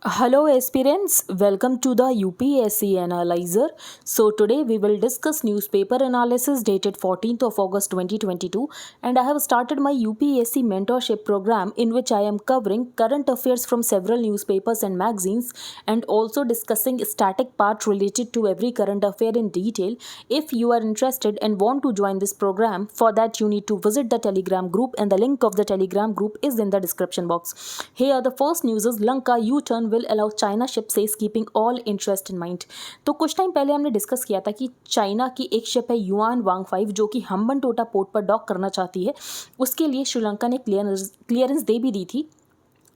Hello aspirants, welcome to the UPSC Analyzer. So today we will discuss newspaper analysis dated 14th of August 2022, and I have started my UPSC mentorship program in which I am covering current affairs from several newspapers and magazines and also discussing static part related to every current affair in detail. If you are interested and want to join this program, for that you need to visit the Telegram group, and the link of the Telegram group is in the description box. Here the first news is Lanka U-turn will allow China ship says keeping all interest in mind। तो कुछ time पहले हमने discuss किया था कि China की एक ship है युआन वांग 5 जो कि हम्बनटोटा पोर्ट पर डॉक करना चाहती है। उसके लिए श्रीलंका ने क्लियरेंस दे भी दी थी,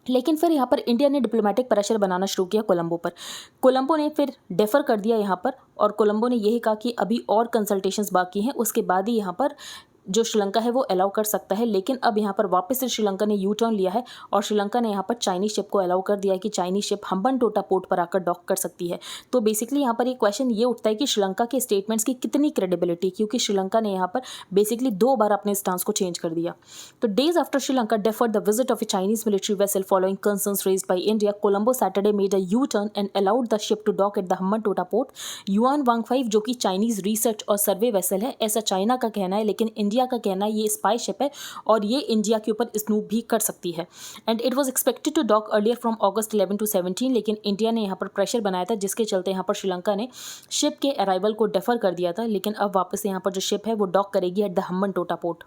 लेकिन फिर यहाँ पर इंडिया ने डिप्लोमेटिक प्रेशर बनाना शुरू किया कोलंबो पर। कोलंबो ने फिर डेफर कर दिया यहाँ पर, और कोलंबो ने यही कहा कि अभी और कंसल्टेशंस बाकी हैं, उसके बाद ही यहाँ पर जो श्रीलंका है वो अलाउ कर सकता है। लेकिन अब यहाँ पर वापस से श्रीलंका ने यू टर्न लिया है और श्रीलंका ने यहाँ पर चाइनीज शिप को अलाउ कर दिया है कि चाइनीज शिप हम्बनटोटा पोर्ट पर आकर डॉक कर सकती है। तो बेसिकली यहाँ पर एक क्वेश्चन ये उठता है कि श्रीलंका के स्टेटमेंट्स की कितनी क्रेडिबिलिटी, क्योंकि श्रीलंका ने यहाँ पर बेसिकली 2 बार अपने स्टांस को चेंज कर दिया। तो days after Sri Lanka deferred the visit of a Chinese military vessel following concerns raised by India, Colombo Saturday made a U-turn and allowed the ship to dock at the Hambantota port. Yuan Wang 5 जो कि Chinese research और सर्वे vessel है, ऐसा China का कहना है, लेकिन India का कहना है ये स्पाई शिप है और ये इंडिया के ऊपर स्नूप भी कर सकती है। And it was expected to dock earlier from August 11 to 17, लेकिन इंडिया ने यहाँ पर प्रेशर बनाया था, जिसके चलते यहाँ पर श्रीलंका ने शिप के अराइवल को डेफर कर दिया था। लेकिन अब वापस यहाँ पर जो शिप है वो डॉक करेगी at the Hambantota port.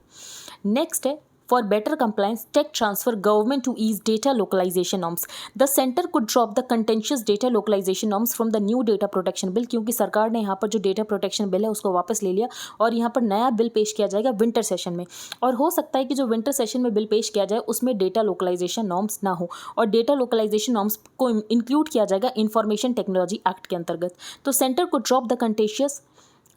Next है For better compliance, tech transfer government to ease data localization norms. The center could drop the contentious data localization norms from the new data protection bill, क्योंकि सरकार ने यहाँ पर जो data protection bill है उसको वापस ले लिया और यहाँ पर नया बिल पेश किया जाएगा विंटर सेशन में। और हो सकता है कि जो विंटर सेशन में बिल पेश किया जाए उसमें डेटा लोकलाइजेशन नॉर्म्स ना हो, और डेटा लोकलाइजेशन नॉर्म्स को इंक्लूड किया जाएगा इंफॉर्मेशन टेक्नोलॉजी एक्ट के अंतर्गत। तो सेंटर को drop the contentious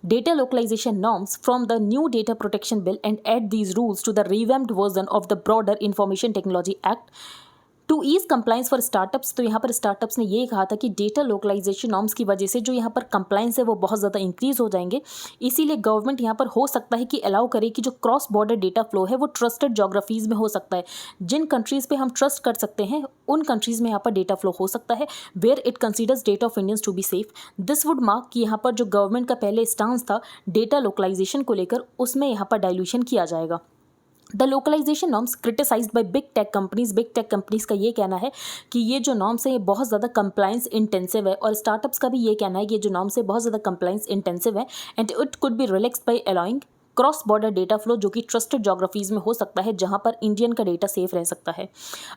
data localization norms from the new data protection bill and add these rules to the revamped version of the broader information technology act to ease compliance for startups. तो यहाँ पर startups ने ये कहा था कि data localisation norms की वजह से जो यहाँ पर कंप्लाइंस है वो बहुत ज़्यादा इंक्रीज हो जाएंगे, इसीलिए गवर्नमेंट यहाँ पर हो सकता है कि अलाउ करे कि जो क्रॉस बॉर्डर डेटा फ्लो है वो ट्रस्टेड जोग्राफीज़ में हो सकता है। जिन कंट्रीज़ पे हम ट्रस्ट कर सकते हैं उन कंट्रीज़ में यहाँ पर डेटा फ्लो हो सकता है where it considers data of Indians to be safe. This would mark कि यहाँ पर जो गवर्नमेंट का पहले स्टांस था डेटा लोकलाइजेशन को लेकर, उसमें यहाँ पर डाइल्यूशन किया जाएगा। The localisation norms criticised by big tech companies का ये कहना है कि ये जो नॉर्म्स है ये बहुत ज़्यादा कंप्लाइंस इंटेंसिव है, और स्टार्टअप्स का भी ये कहना है कि ये जो नॉर्म्स है बहुत ज़्यादा कंप्लाइंस इंटेंसिव है and it could be relaxed by allowing cross border data flow, जो कि ट्रस्टेड जोग्राफीज में हो सकता है जहां पर इंडियन का डेटा सेफ रह सकता है।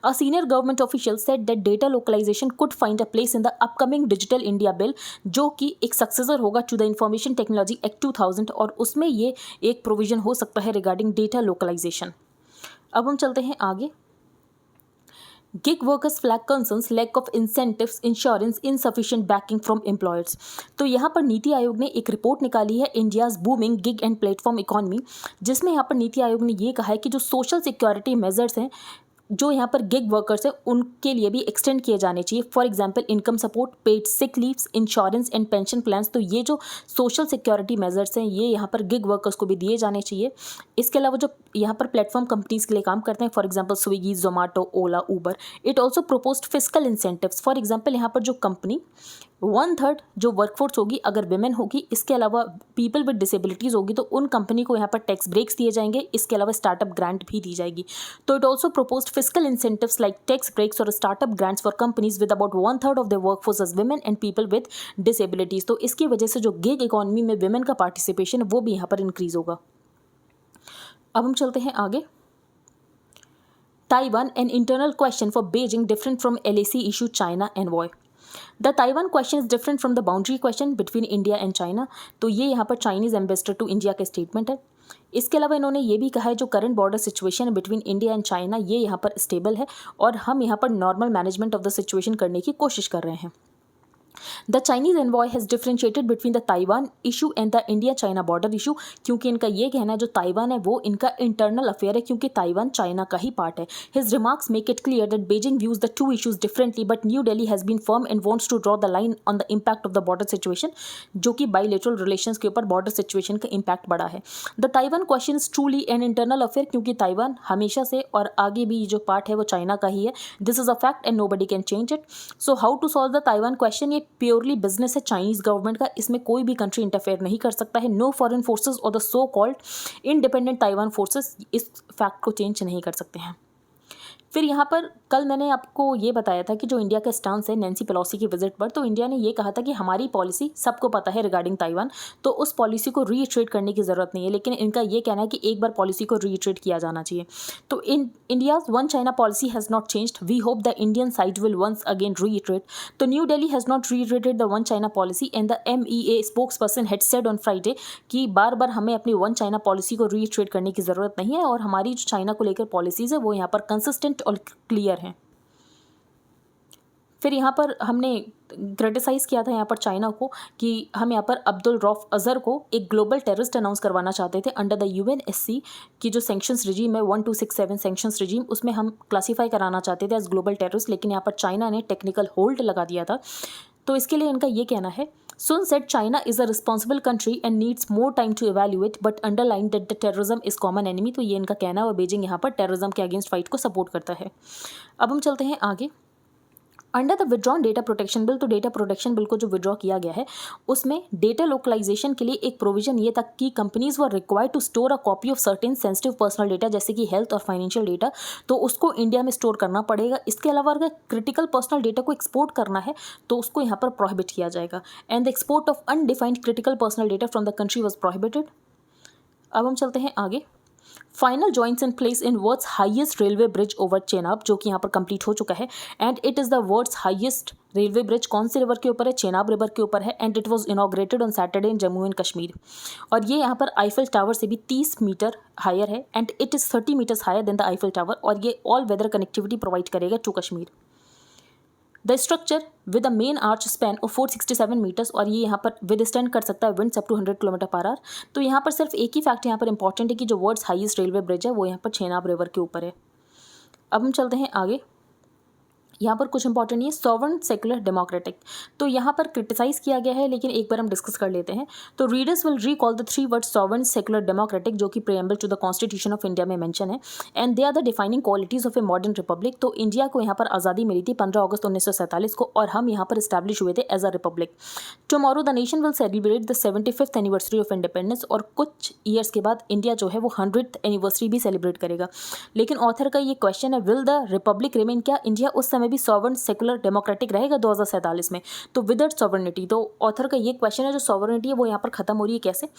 A senior government official said that data localisation could find a place in the upcoming digital India bill, जो कि एक सक्सेसर होगा to the information technology act 2000, और उसमें ये एक प्रोविजन हो सकता है रिगार्डिंग डेटा लोकलाइजेशन। अब हम चलते हैं आगे। Gig workers flag concerns lack of incentives insurance insufficient backing from employers. तो यहाँ पर नीति आयोग ने एक रिपोर्ट निकाली है India's booming gig and platform economy, जिसमें यहाँ पर नीति आयोग ने ये कहा है कि जो सोशल सिक्योरिटी मेजर्स हैं जो यहाँ पर गिग वर्कर्स है उनके लिए भी एक्सटेंड किए जाने चाहिए। For example income support, paid sick leaves, insurance and pension plans. तो ये जो सोशल सिक्योरिटी मेजर्स हैं ये यहाँ पर गिग वर्कर्स को भी दिए जाने चाहिए। इसके अलावा जो यहाँ पर प्लेटफॉर्म कंपनीज के लिए काम करते हैं, for example Swiggy, Zomato, Ola, Uber, it also proposed fiscal incentives. For example यहाँ पर जो कंपनी 1/3 जो वर्कफोर्स होगी अगर विमेन होगी, इसके अलावा पीपल विद डिसेबिलिटीज़ होगी, तो उन कंपनी को यहाँ पर टैक्स ब्रेक्स दिए जाएंगे। इसके अलावा स्टार्टअप ग्रांट भी दी जाएगी। तो it also proposed fiscal incentives like tax breaks और startup grants for companies with about 1/3 of the workforce as women and people with disabilities. तो इसकी वजह से जो गिग इकोनॉमी में विमेन का पार्टिसिपेशन वो भी यहाँ पर इंक्रीज होगा। अब हम चलते हैं आगे। Taiwan, an internal question for Beijing different from LAC issue China envoy. The Taiwan question is different from the boundary question between India and China. तो ये यहाँ पर चाइनीज एम्बेसडर टू इंडिया के स्टेटमेंट है। इसके अलावा इन्होंने ये भी कहा है जो करंट बॉर्डर सिचुएशन है बिटवीन इंडिया एंड चाइना ये यहाँ पर स्टेबल है और हम यहाँ पर normal management of the situation करने की कोशिश कर रहे हैं। The Chinese envoy has differentiated between the Taiwan issue and the India China border issue, क्योंकि इनका ये कहना है जो ताइवान है वो इनका इंटरनल अफेयर है, क्योंकि ताइवान चाइना का ही पार्ट है. His remarks make it clear that Beijing views the two issues differently, but New Delhi has been firm and wants to draw the line on the impact of the border situation, जो कि bilateral relations के ऊपर border situation का impact बढ़ा है. The Taiwan question is truly an internal affair, क्योंकि Taiwan हमेशा से और आगे भी जो पार्ट है वो चाइना का ही है. This is a fact and nobody can change it. So how to solve the Taiwan question, ये प्योरली बिजनेस है चाइनीज गवर्नमेंट का, इसमें कोई भी कंट्री इंटरफेयर नहीं कर सकता है. नो फॉरेन फोर्सेस और the so called independent Taiwan forces इस फैक्ट को चेंज नहीं कर सकते हैं. फिर यहाँ पर कल मैंने आपको ये बताया था कि जो इंडिया का स्टांस है नैन्सी पेलोसी की विजिट पर, तो इंडिया ने ये कहा था कि हमारी पॉलिसी सबको पता है रिगार्डिंग ताइवान, तो उस पॉलिसी को रीइटरेट करने की ज़रूरत नहीं है. लेकिन इनका ये कहना है कि एक बार पॉलिसी को रीइटरेट किया जाना चाहिए. तो India's one China policy has not changed. We hope the Indian side will once again reiterate. तो New Delhi has not reiterated the one China policy and the MEA spokesperson had said on Friday कि बार बार हमें अपनी one China policy को reiterate करने की ज़रूरत नहीं है, और हमारी जो चाइना को लेकर पॉलिसीज़ है वो यहाँ पर कंसिस्टेंट और क्लियर हैं. फिर यहाँ पर हमने क्रिटिसाइज़ किया था यहाँ पर चाइना को कि हम यहाँ पर अब्दुल रऊफ अज़हर को एक ग्लोबल टेररिस्ट अनाउंस करवाना चाहते थे अंडर द UNSC की जो सेंक्शंस रिजीम है 1267 सेंक्शंस रिजीम, उसमें हम क्लासीफाई कराना चाहते थे एज ग्लोबल टेररिस्ट, लेकिन यहाँ पर चाइना ने टेक्निकल होल्ड लगा दिया था. तो इसके लिए इनका ये कहना है, Sun said China is a responsible country and needs more time to evaluate, but underlined that the terrorism is common enemy. तो ये इनका कहना है और बीजिंग यहाँ पर टेररिज्म के अगेंस्ट फाइट को सपोर्ट करता है. अब हम चलते हैं आगे. Under the withdrawn data protection bill, तो डेटा प्रोटेक्शन बिल को जो विड्रॉ किया गया है उसमें डेटा लोकलाइजेशन के लिए एक प्रोविजन ये था कि companies were required to store a copy of certain sensitive personal data, जैसे कि हेल्थ और फाइनेंशियल डेटा, तो उसको इंडिया में स्टोर करना पड़ेगा. इसके अलावा अगर क्रिटिकल पर्सनल डेटा को एक्सपोर्ट करना है तो उसको यहाँ पर प्रोहिबिट किया जाएगा. And the export of undefined critical personal data from the country was prohibited. अब हम चलते हैं आगे. Final joints in place in world's highest railway bridge over Chenab, जो कि यहाँ पर कंप्लीट हो चुका है. And it is the world's highest railway bridge. कौन से रिवर के ऊपर है? चेनाब रिवर के ऊपर है. And it was inaugurated on Saturday in Jammu and Kashmir. और ये यहाँ पर आईफिल टावर से भी 30 मीटर हायर है. And it is 30 metres higher than the Eiffel Tower. और ये ऑल वेदर कनेक्टिविटी प्रोवाइड करेगा to Kashmir. The structure with a main arch span of 467 metres, और ये यहाँ पर विद स्टैंड कर सकता है winds up to 100 kilometre per hour. तो यहाँ पर सिर्फ एक ही फैक्ट यहाँ पर इंपॉर्टेंट है कि जो वर्ल्ड्स हाईएस्ट रेलवे ब्रिज है वो यहाँ पर चेनाब रिवर के ऊपर है. अब हम चलते हैं आगे. यहाँ पर कुछ इंपॉर्टेंट नहीं है. सॉवरेन सेकुलर डेमोक्रेटिक, तो यहाँ पर क्रिटिसाइज किया गया है, लेकिन एक बार हम डिस्कस कर लेते हैं. तो readers will recall the 3 words sovereign secular democratic, जो कि preamble to the constitution of India में मेंशन है. And they are the defining qualities of a modern republic. तो इंडिया को यहाँ पर आज़ादी मिली थी 15 अगस्त 1947 को, और हम यहाँ पर इस्टेब्लिश हुए थे as a republic. Tomorrow the nation will celebrate the 75th anniversary of independence, और कुछ ईयर्स के बाद इंडिया जो है वो 100th एनिवर्सरी भी सेलिब्रेट करेगा. लेकिन ऑथर का ये क्वेश्चन है, विल द रिपब्लिक रिमेन, क्या इंडिया उस समय भी सॉवरेन सेकुलर डेमोक्रेटिक रहेगा 2047 में? तो विदाउट सॉवरेनिटी. तो ऑथर का ये क्वेश्चन है, जो सॉवरेनिटी है वो यहाँ पर खत्म हो रही है कैसे?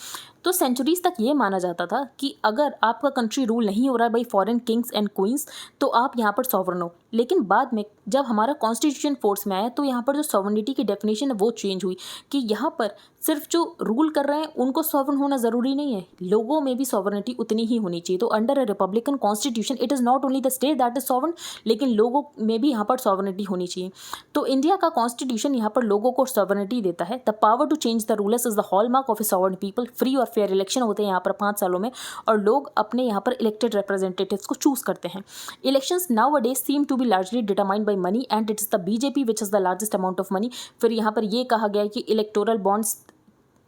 तो सेंचुरीज तक ये माना जाता था कि अगर आपका कंट्री रूल नहीं हो रहा है by foreign Kings and queen's तो आप यहाँ पर सॉवरन हो. लेकिन बाद में जब हमारा कॉन्स्टिट्यूशन फोर्स में आया तो यहाँ पर जो सॉवरेनिटी की डेफिनेशन है वो चेंज हुई कि यहाँ पर सिर्फ जो रूल कर रहे हैं उनको सॉवरन होना ज़रूरी नहीं है, लोगों में भी सॉवरेनिटी उतनी ही होनी चाहिए. तो under a Republican constitution it is not only the state that is sovereign, लेकिन लोगों में भी यहाँ पर सॉवरेनिटी होनी चाहिए. तो इंडिया का कॉन्स्टिट्यूशन यहाँ पर लोगों को सॉवरेनिटी देता है. The power to change the rulers is the hallmark of a sovereign people. Free और फेयर इलेक्शन होते हैं यहाँ पर 5 सालों में, और लोग अपने यहाँ पर इलेक्टेड रिप्रेजेंटेटिव्स को चूज करते हैं. Elections nowadays seem to be largely determined by money, and it is the BJP which is the largest amount of money. फिर यहाँ पर ये कहा गया है कि इलेक्टोरल बॉन्ड्स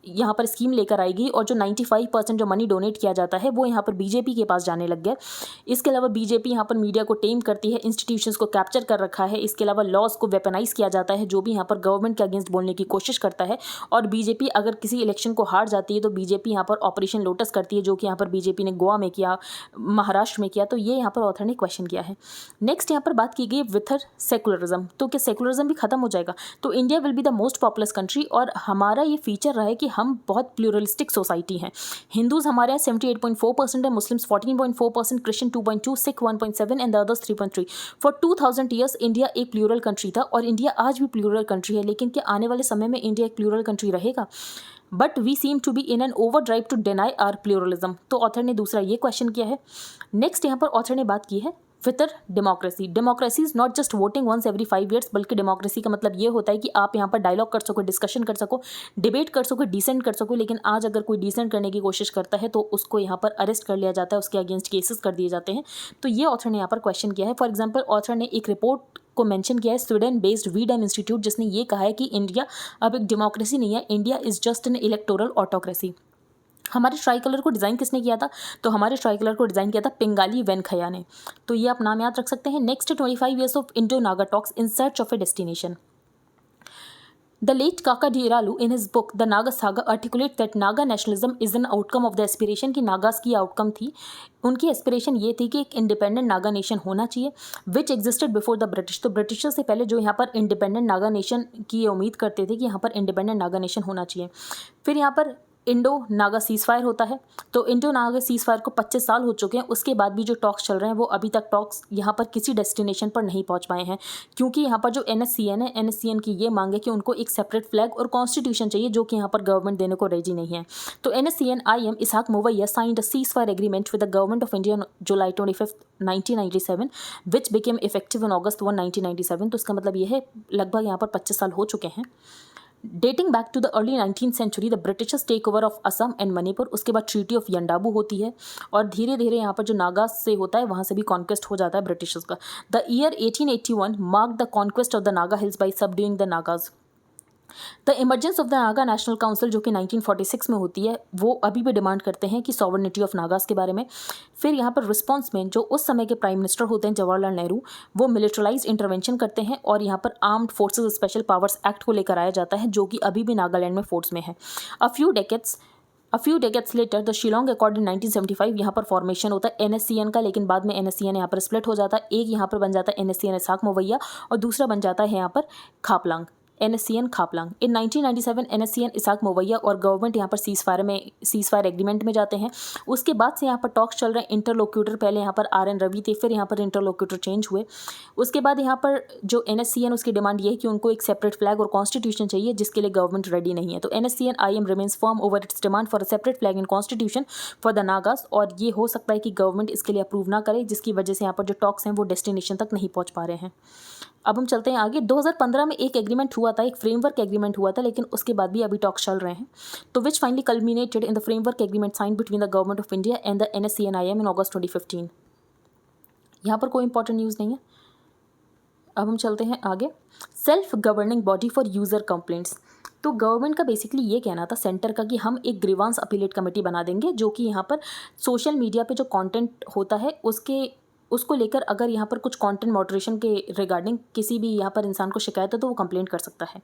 यहाँ पर स्कीम लेकर आएगी, और जो 95% जो मनी डोनेट किया जाता है वो यहाँ पर बीजेपी के पास जाने लग गया. इसके अलावा बीजेपी यहाँ पर मीडिया को टेम करती है, इंस्टीट्यूशंस को कैप्चर कर रखा है. इसके अलावा लॉज को वेपनाइज किया जाता है, जो भी यहाँ पर गवर्नमेंट के अगेंस्ट बोलने की कोशिश करता है. और बीजेपी अगर किसी इलेक्शन को हार जाती है तो बीजेपी यहाँ पर ऑपरेशन लोटस करती है, जो कि यहाँ पर बीजेपी ने गोवा में किया, महाराष्ट्र में किया. तो ये यहाँ पर ऑथर ने क्वेश्चन किया है. नेक्स्ट यहाँ पर बात की गई विथ सेकुलरिज्म. तो क्या सेकुलरिज्म भी खत्म हो जाएगा? तो India will be the most populous country, और हमारा ये फीचर रहा है कि हम बहुत प्लूरलिस्टिक सोसाइटी हैं. हिंदूज हमारे यहाँ 78.4% है, Muslims 14.4%, Christian 2.2%, Sikh 1.7% and the others 3.3%. For 2000 years India एक प्लूरल कंट्री था, और इंडिया आज भी प्लूरल कंट्री है. लेकिन क्या आने वाले समय में इंडिया एक प्लूरल कंट्री रहेगा? But we seem to be in an overdrive to deny our pluralism. तो ऑथर ने दूसरा ये क्वेश्चन किया है. नेक्स्ट यहाँ पर ऑथर ने बात की है फिर democracy, democracy is not just voting once every 5 years, बल्कि डेमोक्रेसी का मतलब ये होता है कि आप यहाँ पर डायलॉग कर सको, डिस्कशन कर सको, डिबेट कर सको, डिसेंट कर सको। लेकिन आज अगर कोई डिसेंट करने की कोशिश करता है तो उसको यहाँ पर अरेस्ट कर लिया जाता है, उसके अगेंस्ट केसेस कर दिए जाते हैं। तो ये ऑथर ने यहाँ पर क्वेश्चन किया है। फॉर एग्जाम्पल ऑथर ने एक रिपोर्ट को मेंशन किया है, स्वीडन बेस्ड वीडम इंस्टीट्यूट, जिसने ये कहा है कि इंडिया अब एक डेमोक्रेसी नहीं है, India is just an electoral autocracy. हमारे ट्राई कलर को डिज़ाइन किसने किया था? तो हमारे ट्राई कलर को डिज़ाइन किया था पिंगाली वेंकैया ने। तो ये आप नाम याद रख सकते हैं। Next 25 years of Indo Naga talks in search of A destination. The late Kakadiralu in his book The Naga Saga articulates that Naga nationalism is an outcome of the aspiration की नागास की आउटकम थी, उनकी एस्पिरेशन ये थी कि एक independent Naga nation होना चाहिए विच एग्जिस्टेड बिफोर द ब्रिटिश। तो ब्रिटिशर से पहले जो यहाँ पर इंडिपेंडेंट नागा नेशन की ये उम्मीद करते थे कि यहाँ पर इंडिपेंडेंट नागा नेशन होना चाहिए। फिर यहाँ पर इंडो नागा सीज फायर होता है। तो इंडो नागा सीज फायर को 25 साल हो चुके हैं, उसके बाद भी जो टॉक्स चल रहे हैं वो अभी तक टॉक्स यहाँ पर किसी डेस्टिनेशन पर नहीं पहुँच पाए हैं, क्योंकि यहाँ पर जो NSCN है, NSCN की ये मांग है कि उनको एक सेपरेट फ्लैग और कॉन्स्टिट्यूशन चाहिए, जो कि यहाँ पर गवर्नमेंट देने को रेडी नहीं है। तो NSCN IM Isak Muivah signed a cease fire agreement with the government of India on July 25, 1997 which became effective in August 1, 1997। तो इसका मतलब ये है लगभग यहाँ पर 25 साल हो चुके हैं। Dating back to the early 19th century the Britishers take over of Assam and Manipur. उसके बाद ट्रीटी ऑफ यंडाबू होती है और धीरे धीरे यहाँ पर जो नागास से होता है वहाँ से भी कॉन्क्वेस्ट हो जाता है ब्रिटिशर्स का। The year 1881 mark the conquest of the Naga hills by subduing the Nagas. The emergence of the Naga national council जो कि 1946 में होती है, वो अभी भी डिमांड करते हैं कि सॉवरेनिटी ऑफ नागास के बारे में। फिर यहाँ पर रिस्पॉन्स में जो उस समय के प्राइम मिनिस्टर होते हैं जवाहरलाल नेहरू, वो मिलिट्रलाइज इंटरवेंशन करते हैं और यहाँ पर armed forces special powers act को लेकर आया जाता है, जो कि अभी भी नागालैंड में फोर्स में है। A few decades later the Shillong accord in 1975 यहाँ पर फॉर्मेशन होता है NSCN का, लेकिन बाद में NSCN यहाँ पर स्प्लिट हो जाता है। एक यहाँ पर बन जाता है NSCN इसहाक मुवैया और दूसरा बन जाता है यहाँ पर खापलांग, NSCN खापलांग। इन 1997 NSCN इसहाक मुवैया और गवर्नमेंट यहाँ पर सीज फायर एग्रीमेंट में जाते हैं। उसके बाद से यहाँ पर टॉक्स चल रहे हैं। इंटरलोक्यूटर पहले यहाँ पर RN रवि थे, फिर यहाँ पर इंटरलोक्यूटर चेंज हुए। उसके बाद यहाँ पर जो NSCN उसकी डिमांड ये है कि उनको एक सेपरेट फ्लैग और कॉन्स्टिट्यूशन चाहिए, जिसके लिए गवर्नमेंट रेडी नहीं है। तो NSCN IM remains firm over it's demand for a separate flag and constitution for the Nagas. और ये हो सकता है कि गवर्नमेंट इसके लिए अप्रूव ना करे, जिसकी वजह से यहाँ पर जो टॉक्स हैं वो डेस्टिनेशन तक नहीं पहुँच पा रहे हैं। अब हम चलते हैं आगे। 2015 में एक एग्रीमेंट हुआ था, एक फ्रेमवर्क एग्रीमेंट हुआ था, लेकिन उसके बाद भी अभी टॉक्स चल रहे हैं। तो which finally culminated in the framework agreement sign between the government of India and the NSCN IM in August 2015। यहाँ पर कोई इंपॉर्टेंट न्यूज़ नहीं है। अब हम चलते हैं आगे। Self governing body for user complaints. तो गवर्नमेंट का बेसिकली ये कहना था सेंटर का कि हम एक ग्रीवांस अपीलेट कमेटी बना देंगे, जो कि यहाँ पर सोशल मीडिया पे जो कंटेंट होता है उसको लेकर अगर यहाँ पर कुछ कंटेंट मॉडरेशन के रिगार्डिंग किसी भी यहाँ पर इंसान को शिकायत है तो वो कंप्लेंट कर सकता है।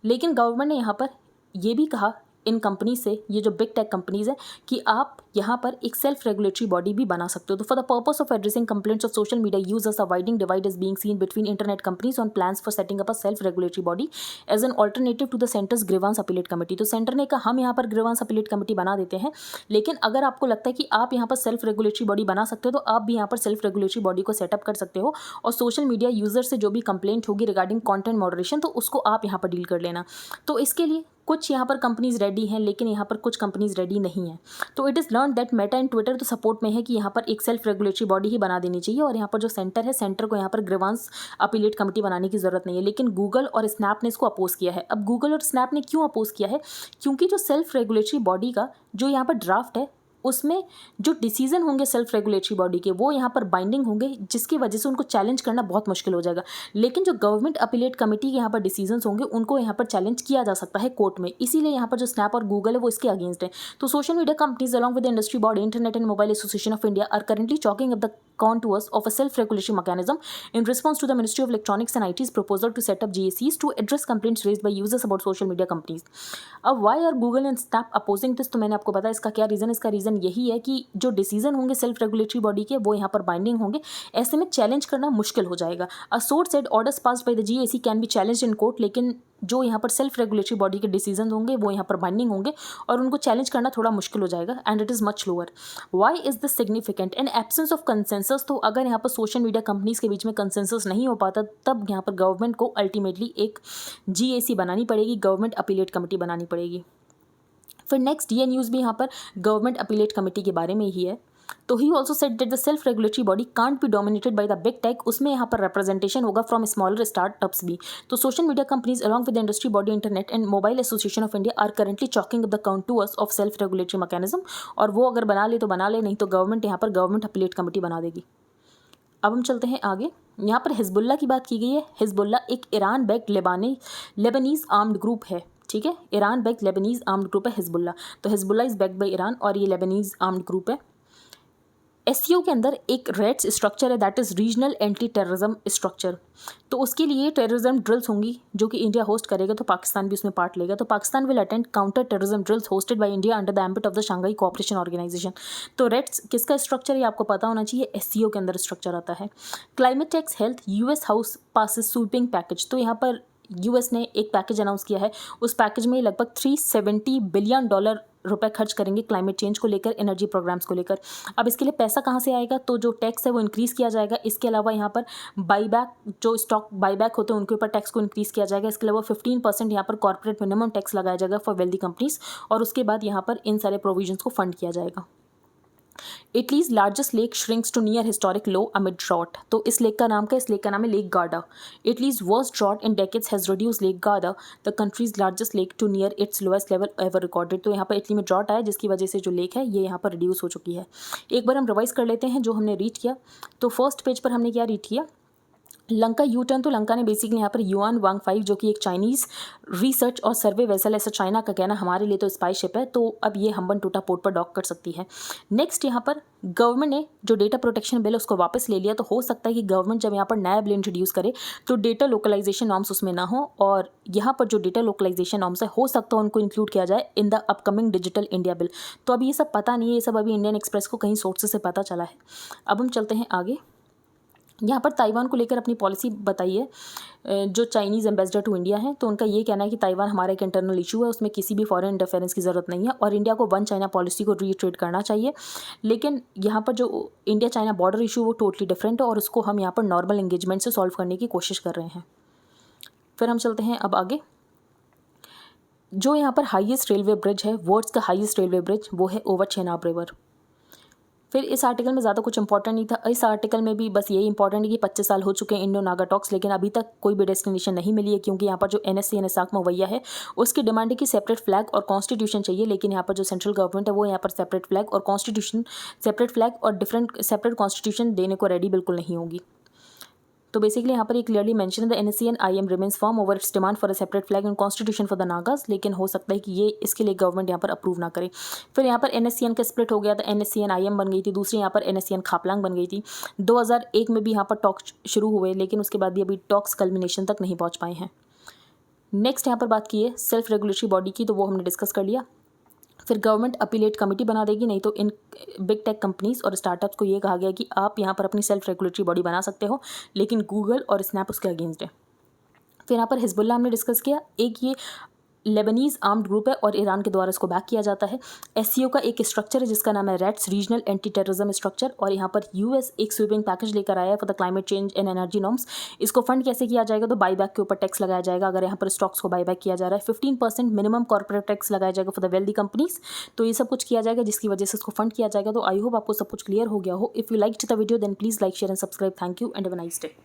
लेकिन गवर्नमेंट ने यहाँ पर ये भी कहा इन कंपनी से, ये जो बिग टेक कंपनीज है, कि आप यहाँ पर एक सेल्फ रेगुलेटरी बॉडी भी बना सकते हो। तो for the purpose of addressing complaints of social media users a widening divide is being seen between internet companies on plans for setting up a self regulatory body as an alternative to the centre's grievance appellate committee. तो centre ने कहा हम यहाँ पर grievance appellate committee बना देते हैं, लेकिन अगर आपको लगता है कि आप यहाँ पर सेल्फ रेगुलेटरी बॉडी बना सकते हो तो आप भी यहाँ पर सेल्फ रेगुलेटरी बॉडी को सेटअप कर सकते हो और सोशल मीडिया यूजर से जो भी कंप्लेंट होगी रिगार्डिंग कॉन्टेंट मॉडरेशन, तो उसको आप यहाँ पर डील कर लेना। तो इसके लिए कुछ यहाँ पर कंपनीज रेडी हैं, लेकिन यहाँ पर कुछ कंपनीज रेडी नहीं हैं। तो it is learn that Meta and Twitter तो सपोर्ट में है कि यहाँ पर एक सेल्फ रेगुलेटरी बॉडी ही बना देनी चाहिए और यहाँ पर जो सेंटर है, सेंटर को यहाँ पर ग्रीवांस अपीलेट कमेटी बनाने की ज़रूरत नहीं है। लेकिन गूगल और स्नैप ने इसको अपोज किया है। अब गूगल और स्नैप ने क्यों अपोज किया है? क्योंकि जो सेल्फ रेगुलेटरी बॉडी का जो यहाँ पर ड्राफ्ट है, उसमें जो डिसीजन होंगे सेल्फ रेगुलेटरी बॉडी के वो यहाँ पर बाइंडिंग होंगे, जिसकी वजह से उनको चैलेंज करना बहुत मुश्किल हो जाएगा। लेकिन जो गवर्नमेंट अपीलेट कमेटी के यहाँ पर डिसीजंस होंगे उनको यहाँ पर चैलेंज किया जा सकता है कोर्ट में। इसीलिए यहाँ पर जो स्नैप और गूगल है वो इसके अगेंस्ट है। तो social media companies along with industry body internet and mobile association of India are currently chalking up the contours of a self-regulatory mechanism in response to the Ministry of Electronics and IT's proposal to set up GACs to address complaints raised by users about social media companies. अब why are Google and Snap opposing this? तो मैंने आपको बताया इसका क्या reason. इसका reason यही है कि जो डिसीजन होंगे सेल्फ रेगुलेटरी बॉडी के वो यहाँ पर बाइंडिंग होंगे, ऐसे में चैलेंज करना मुश्किल हो जाएगा। A source said orders passed by the GAC can be challenged in court, लेकिन जो यहाँ पर सेल्फ रेगुलेटरी बॉडी के डिसीजन होंगे वो यहाँ पर बाइंडिंग होंगे और उनको चैलेंज करना थोड़ा मुश्किल हो जाएगा and it is much lower. Why is this significant? In absence of consensus. तो अगर यहाँ पर सोशल मीडिया कंपनीज के बीच में कंसेंसस नहीं हो पाता, तब यहाँ पर गवर्नमेंट को अल्टीमेटली एक GAC बनानी पड़ेगी, गवर्नमेंट अपीलेट कमेटी बनानी पड़ेगी। फिर नेक्स्ट ये न्यूज़ भी यहाँ पर गवर्नमेंट अपीलेट कमेटी के बारे में ही है। तो he also set that the self regulatory body can't be dominated by the big tech, उसमें यहाँ पर रिप्रेजेंटेशन होगा फ्रॉम स्मॉलर स्टार्टअप्स भी। तो social media companies along with the industry body internet and mobile association of India are currently chalking up the contours of self regulatory mechanism, और वो अगर बना ले तो बना ले, नहीं तो गवर्नमेंट यहाँ पर गवर्नमेंट अपीलेट कमेटी बना देगी। अब हम चलते हैं आगे। यहाँ पर हिजबुल्ला की बात की गई है। हिजबुल्ला एक Iran backed Lebanese armed group है, ठीक है, Iran backed Lebanese armed group है हिजबुल्ला। तो Hezbollah is backed by Iran और ये लेबनीज आर्म्ड ग्रुप है। एससीओ के अंदर एक रेड्स स्ट्रक्चर है, that is regional anti terrorism structure. तो उसके लिए टेररिज्म ड्रिल्स होंगी जो कि इंडिया होस्ट करेगा, तो पाकिस्तान भी उसमें पार्ट लेगा। तो Pakistan will attend counter terrorism drills hosted by India under the ambit of the Shanghai Cooperation Organisation. तो रेड्स किसका स्ट्रक्चर है ये आपको पता होना चाहिए, एससीओ के अंदर स्ट्रक्चर आता है। Climate tax health US house passes sweeping package. तो यहाँ पर यूएस ने एक पैकेज अनाउंस किया है, उस पैकेज में लगभग $370 बिलियन रुपए खर्च करेंगे क्लाइमेट चेंज को लेकर, एनर्जी प्रोग्राम्स को लेकर। अब इसके लिए पैसा कहाँ से आएगा, तो जो टैक्स है वो इंक्रीज़ किया जाएगा। इसके अलावा यहाँ पर बाईबैक, जो स्टॉक बाईबैक होते हैं उनके ऊपर टैक्स को इंक्रीज़ किया जाएगा। इसके अलावा 15% यहाँ पर कॉर्पोरेट मिनिमम टैक्स लगाया जाएगा फॉर वेल्दी कंपनीज, और उसके बाद यहाँ पर इन सारे प्रोविजंस को फंड किया जाएगा। Italy's largest lake shrinks to near historic low amid drought. तो इस लेक का नाम क्या है, इस लेक का नाम है Lake Garda. Italy's worst drought in decades has reduce Lake Garda the country's largest lake to near its lowest level ever recorded. तो यहाँ पर इटली में ड्रॉट आया जिसकी वजह से जो लेक है ये यहाँ पर रिड्यूस हो चुकी है। एक बार हम रिवाइज कर लेते हैं जो हमने रीड किया। तो फर्स्ट पेज पर हमने क्या रीड किया, लंका यू टर्न। तो लंका ने बेसिकली यहाँ पर युआन वांग 5 जो कि एक चाइनीज़ रिसर्च और सर्वे वेसल, ऐसा चाइना का कहना, हमारे लिए तो स्पाई शिप है, तो अब ये हम्बन टोटा पोर्ट पर डॉक कर सकती है। नेक्स्ट यहाँ पर गवर्नमेंट ने जो डेटा प्रोटेक्शन बिल है उसको वापस ले लिया। तो हो सकता है कि गवर्नमेंट जब यहाँ पर नया बिल इंट्रोड्यूस करे तो डेटा लोकलाइजेशन नॉर्म्स उसमें ना हो, और यहाँ पर जो डेटा लोकलाइजेशन नॉर्म्स है हो सकता है उनको इंक्लूड किया जाए इन the upcoming digital India bill. तो अभी ये सब पता नहीं है, ये सब अभी इंडियन एक्सप्रेस को कहीं सोर्सेस से पता चला है। अब हम चलते हैं आगे। यहाँ पर ताइवान को लेकर अपनी पॉलिसी बताई है जो चाइनीज़ एम्बेसडर टू इंडिया है। तो उनका ये कहना है कि ताइवान हमारा एक इंटरनल इशू है, उसमें किसी भी फॉरेन इंटरफेरेंस की ज़रूरत नहीं है, और इंडिया को वन चाइना पॉलिसी को रीट्रेट करना चाहिए। लेकिन यहाँ पर जो इंडिया चाइना बॉर्डर इशू वो टोटली डिफरेंट है, और उसको हम यहाँ पर नॉर्मल एंगेजमेंट से सॉल्व करने की कोशिश कर रहे हैं। फिर हम चलते हैं अब आगे। जो यहाँ पर हाईएस्ट रेलवे ब्रिज है, वर्ल्ड्स का हाईएस्ट रेलवे ब्रिज, वो है ओवर चेनाब रिवर। फिर इस आर्टिकल में ज़्यादा कुछ इंपॉर्टेंट नहीं था। इस आर्टिकल में भी बस यही इंपॉर्टेंट है कि 25 साल हो चुके हैं इंडो नागा टॉक्स, लेकिन अभी तक कोई भी डेस्टिनेशन नहीं मिली है, क्योंकि यहाँ पर जो NSC NSAC मवैया है उसकी डिमांड है कि सेपरेट फ्लैग और कॉन्स्टिट्यूशन चाहिए, लेकिन यहाँ पर जो सेंट्रल गवर्नमेंट है वो यहाँ पर सेपरेट फ्लैग और कॉन्स्टिट्यूशन, सेपरेट फ्लैग और डिफरेंट सेपरेट कॉन्स्टिट्यूशन देने को रेडी बिल्कुल नहीं होगी। तो बेसिकली यहाँ पर ये clearly mention the NSC and IM remains firm over it's demand for a separate flag and constitution for the Nagas, लेकिन हो सकता है कि ये इसके लिए गवर्नमेंट यहाँ पर अप्रूव ना करे। फिर यहाँ पर NSCN का स्प्लिट हो गया था, NSCN IM बन गई थी, दूसरी यहाँ पर NSCN खापलांग बन गई थी। 2001 में भी यहाँ पर टॉक्स शुरू हुए, लेकिन उसके बाद भी अभी टॉक्स कल्मिनेशन तक नहीं पहुँच पाए हैं। नेक्स्ट यहाँ पर बात की है सेल्फ रेगुलेटरी बॉडी की, तो वो हमने डिस्कस कर लिया। फिर गवर्नमेंट अपीलेट कमेटी बना देगी, नहीं तो इन बिग टेक कंपनीज और स्टार्टअप्स को ये कहा गया कि आप यहाँ पर अपनी सेल्फ रेगुलेटरी बॉडी बना सकते हो, लेकिन गूगल और स्नैप उसके अगेंस्ट है। फिर यहाँ पर हिजबुल्ला हमने डिस्कस किया, एक ये लेबनीज आर्म्ड ग्रुप है और ईरान के द्वारा इसको बैक किया जाता है। एससीओ का एक स्ट्रक्चर है जिसका नाम है RATS regional anti terrorism structure, और यहाँ पर यूएस एक स्वीपिंग पैकेज लेकर आया है for the climate change and energy norms. इसको फंड कैसे किया जाएगा, तो बाईबैक के ऊपर टैक्स लगाया जाएगा। अगर यहाँ पर स्टॉक्स को बाईबैक किया जा रहा है 15% मिनिमम कॉर्पोरेट टैक्स लगाया जाएगा फॉर द वेल्दी कंपनीज। तो ये सब कुछ किया जाएगा जिसकी वजह से इसको फंड किया जाएगा। तो आई होप आपको सब कुछ क्लियर हो गया हो। If you liked the video then please like share and subscribe. Thank you and have a nice day.